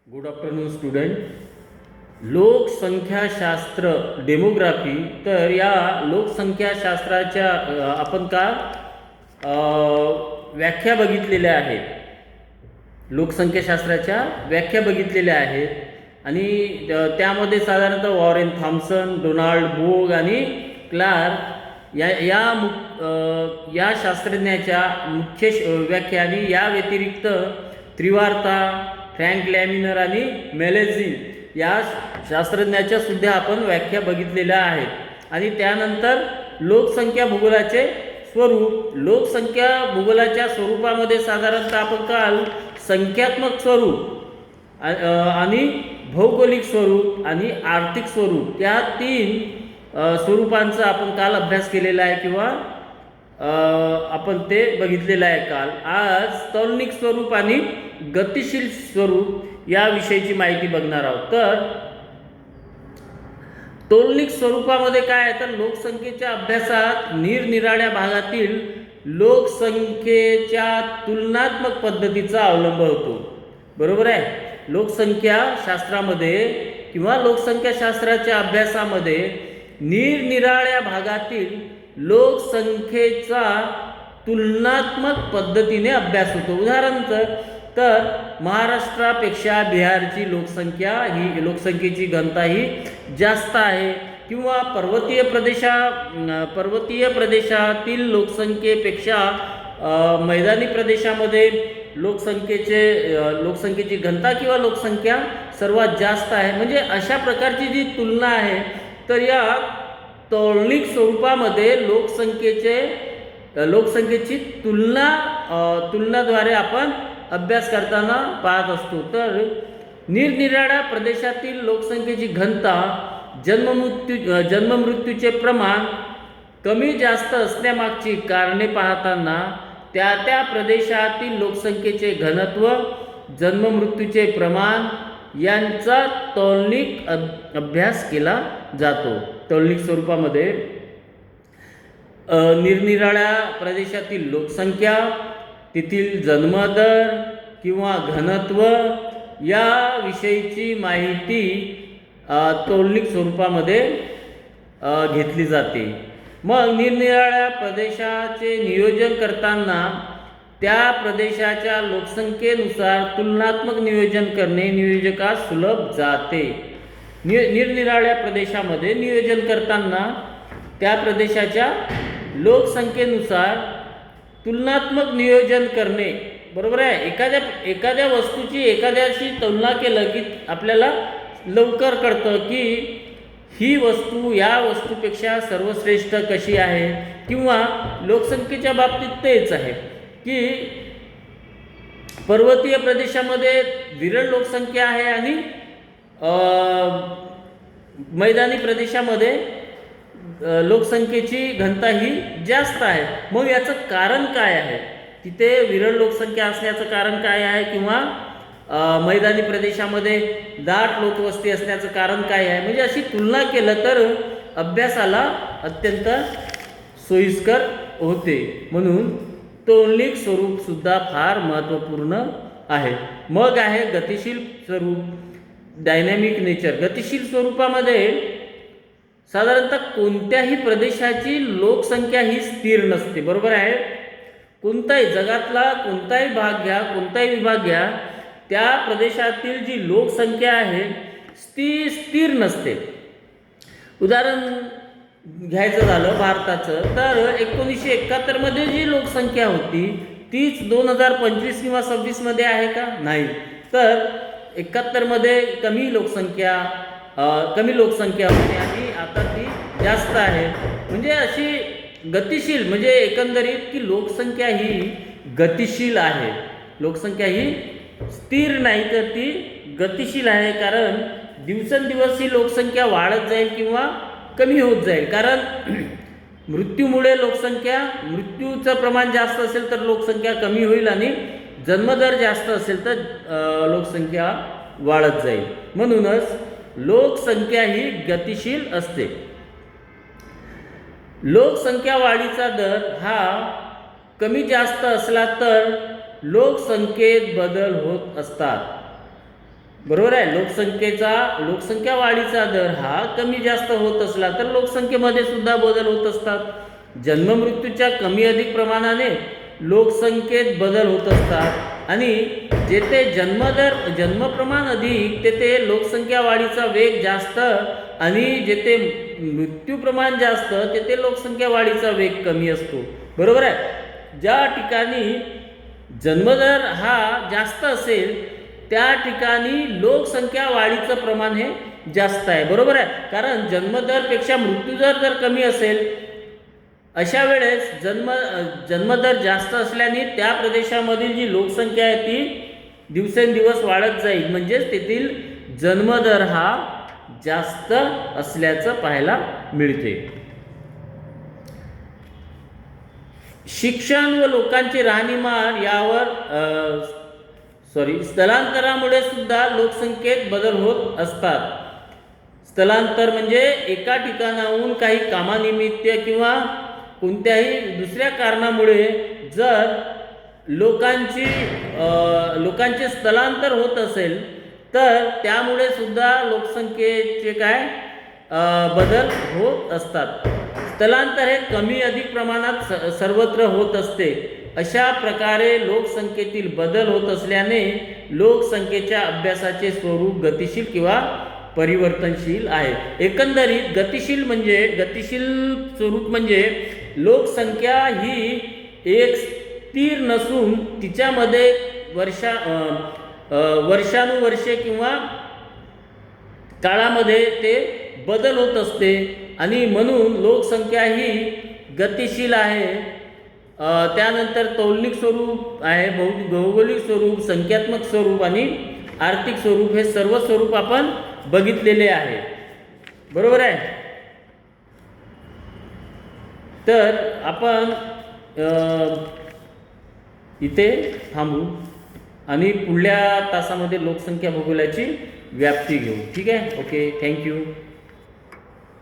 Good afternoon student. लोकसंख्याशास्त्र demography. तर या लोकसंख्याशास्त्राच्या आपण का व्याख्या बघितलेल्या आहेत. लोकसंख्याशास्त्राच्या व्याख्या बघितलेल्या आहेत आणि त्यामध्ये साधारणतः वॉरेन थॉम्सन, डोनाल्ड बोग आणि क्लार्क या शास्त्रज्ञाच्या मुख्य व्याख्या आणि या व्यतिरिक्त त्रिवार्ता, फ्रँक लॅमिनर आणि मेलेझिन या शास्त्रज्ञाच्या सुद्धा आपण व्याख्या बघितलेल्या आहेत. आणि त्यानंतर लोकसंख्या भूगोलाचे स्वरूप. लोकसंख्या भूगोलाच्या स्वरूपामध्ये साधारणतः आपण काल संख्यात्मक स्वरूप आणि भौगोलिक स्वरूप आणि आर्थिक स्वरूप या तीन स्वरूपांचा आपण काल अभ्यास केलेला आहे किंवा आपण ते बघितलेलं आहे काल. आज तौलनिक स्वरूप आणि गतिशील स्वरूप या विषयीची माहिती बघणार आहोत. तर तौलनिक स्वरूपामध्ये काय आहे तर लोकसंख्येच्या अभ्यासात निरनिराळ्या भागातील लोकसंख्येच्या तुलनात्मक पद्धतीचा अवलंब होतो. बरोबर आहे. लोकसंख्या शास्त्रामध्ये किंवा लोकसंख्या शास्त्राच्या अभ्यासामध्ये निरनिराळ्या भागातील लोकसंख्येचा तुलनात्मक पद्धतीने अभ्यास होतो. उदाहरण तर महाराष्ट्रापेक्षा बिहारची लोकसंख्येची घनता ही जास्त आहे किंवा पर्वतीय प्रदेशातील लोकसंख्येपेक्षा मैदानी प्रदेशामध्ये लोकसंख्येची घनता किंवा लोकसंख्या सर्वात जास्त आहे. म्हणजे अशा प्रकारची जी तुलना आहे तर या तौलनिक स्वरूपामध्ये लोकसंख्येची तुलनाद्वारे आपण अभ्यास करताना पाहत असतो. तर निरनिराळ्या प्रदेशातील लोकसंख्येची घनता, जन्ममृत्यूचे प्रमाण कमी जास्त असण्यामागची कारणे पाहताना त्या प्रदेशातील लोकसंख्येचे घनत्व, जन्ममृत्यूचे प्रमाण यांचा तौलनिक अभ्यास केला जातो. तौलनिक स्वरूपामध्ये निरनिराळ्या प्रदेशातील लोकसंख्या, तेथील जन्मदर किंवा घनत्व या विषयीची माहिती तौलनिक स्वरूपामध्ये घेतली जाते. मग निरनिराळ्या प्रदेशाचे नियोजन करताना त्या प्रदेशाच्या लोकसंख्येनुसार तुलनात्मक नियोजन करणे नियोजकास सुलभ जाते. निरनिराळ्या प्रदेशामध्ये नियोजन करताना त्या प्रदेशाच्या लोकसंख्येनुसार तुलनात्मक नियोजन करणे. बरोबर आहे. एखाद्या वस्तूची एखाद्याशी तुलना केलं की आपल्याला लवकर कळतं की ही वस्तू या वस्तूपेक्षा सर्वश्रेष्ठ कशी आहे. किंवा लोकसंख्येच्या बाबतीत तेच आहे की पर्वतीय प्रदेशामध्ये विरळ लोकसंख्या आहे आणि मैदानी प्रदेशामध्ये लोकसंख्येची घनता ही जास्त आहे. मग याचं कारण काय आहे. तिथे विरळ लोकसंख्या असण्याचं कारण काय आहे किंवा मैदानी प्रदेशामध्ये दाट लोकवस्ती असण्याचं कारण काय आहे. म्हणजे अशी तुलना केलं तर अभ्यासाला अत्यंत सोयीस्कर होते. म्हणून तौलनिक स्वरूप सुद्धा फार महत्त्वपूर्ण आहे. मग आहे गतिशील स्वरूप, डायनॅमिक नेचर. गतिशील स्वरूपामध्ये साधारणतः कोणत्याही प्रदेशाची लोकसंख्या ही स्थिर नसते. बरोबर आहे. कोणताही जगातला कोणताही भाग घ्या, कोणताही विभाग घ्या, त्या प्रदेशातील जी लोकसंख्या आहे ती स्थिर नसते. उदाहरण घ्यायचं झालं भारताचं तर 1971 मध्ये जी लोकसंख्या होती तीच 2025 किंवा 26 मध्ये आहे का. नाही. तर 71 मध्ये कमी लोकसंख्या होती आणि आता ती जास्त आहे. म्हणजे अशी गतिशील म्हणजे एकंदरीत की लोकसंख्या ही गतिशील आहे. लोकसंख्या ही स्थिर नाही तर ती गतिशील आहे. कारण दिवसेंदिवस ही लोकसंख्या वाढत जाईल किंवा कमी होत जाईल. कारण मृत्यूमुळे मृत्यूचं प्रमाण जास्त असेल तर लोकसंख्या कमी होईल आणि जन्मदर जास्त असेल तर लोकसंख्या वाढत जाईल. म्हणूनच लोकसंख्या ही गतिशील असते. लोकसंख्या वाढीचा दर हा कमी जास्त असला तर लोकसंख्येत बदल होत असतात. बरोबर आहे. लोकसंख्या वाढीचा दर हा कमी जास्त होत असला तर लोकसंख्येमध्ये सुद्धा बदल होत असतात. जन्ममृत्यूच्या कमी अधिक प्रमाणाने लोकसंख्येत बदल होत असतात आणि जेथे जन्मप्रमाण अधिक तेथे लोकसंख्या वाढीचा वेग जास्त आणि जेथे मृत्यू प्रमाण जास्त तेथे लोकसंख्या वाढीचा वेग कमी असतो. बरोबर आहे. ज्या ठिकाणी जन्मदर हा जास्त असेल त्या ठिकाणी लोकसंख्या वाढीचं प्रमाण हे जास्त आहे. बरोबर आहे. कारण जन्मदरपेक्षा मृत्यूदर जर कमी असेल अशा वेळेस जन्मदर जास्त असल्याने त्या प्रदेशामधील जी लोकसंख्या आहे ती दिवसेंदिवस वाढत जाईल, म्हणजेच तेथील जन्मदर हा जास्त असल्याचं पाहायला मिळते. शिक्षण व लोकांची राहणीमान यावर स्थलांतरामुळे सुद्धा लोकसंख्येत बदल होत असतात. स्थलांतर म्हणजे एका ठिकाणाहून काही कामानिमित्त किंवा कोणत्याही दुसऱ्या कारणामुळे जर लोकांचे स्थलांतर होत असेल तर त्यामुळे सुद्धा लोकसंख्येचे बदल होत असतात. स्थलांतर हे कमी अधिक प्रमाणात सर्वत्र होत असते. अशा प्रकारे लोकसंख्येतील बदल होत असल्याने लोकसंख्येच्या अभ्यासाचे स्वरूप गतिशील किंवा परिवर्तनशील आहे. एकंदरीत गतिशील स्वरूप म्हणजे लोकसंख्या ही एक स्थिर नसून तिच्यामध्ये वर्षानुवर्षे किंवा काळामध्ये ते बदल होत असते आणि म्हणून लोकसंख्या ही गतिशील आहे. त्यानंतर तौलनिक स्वरूप आहे, भौगोलिक स्वरूप, संख्यात्मक स्वरूप आणि आर्थिक स्वरूप हे सर्व स्वरूप आपण बघितलेले आहे. बरोबर आहे. तर आपण इथे थांबू आणि पुढल्या तासामध्ये लोकसंख्या भूगोलाची व्याप्ती घेऊ. ठीक आहे. ओके. थँक्यू.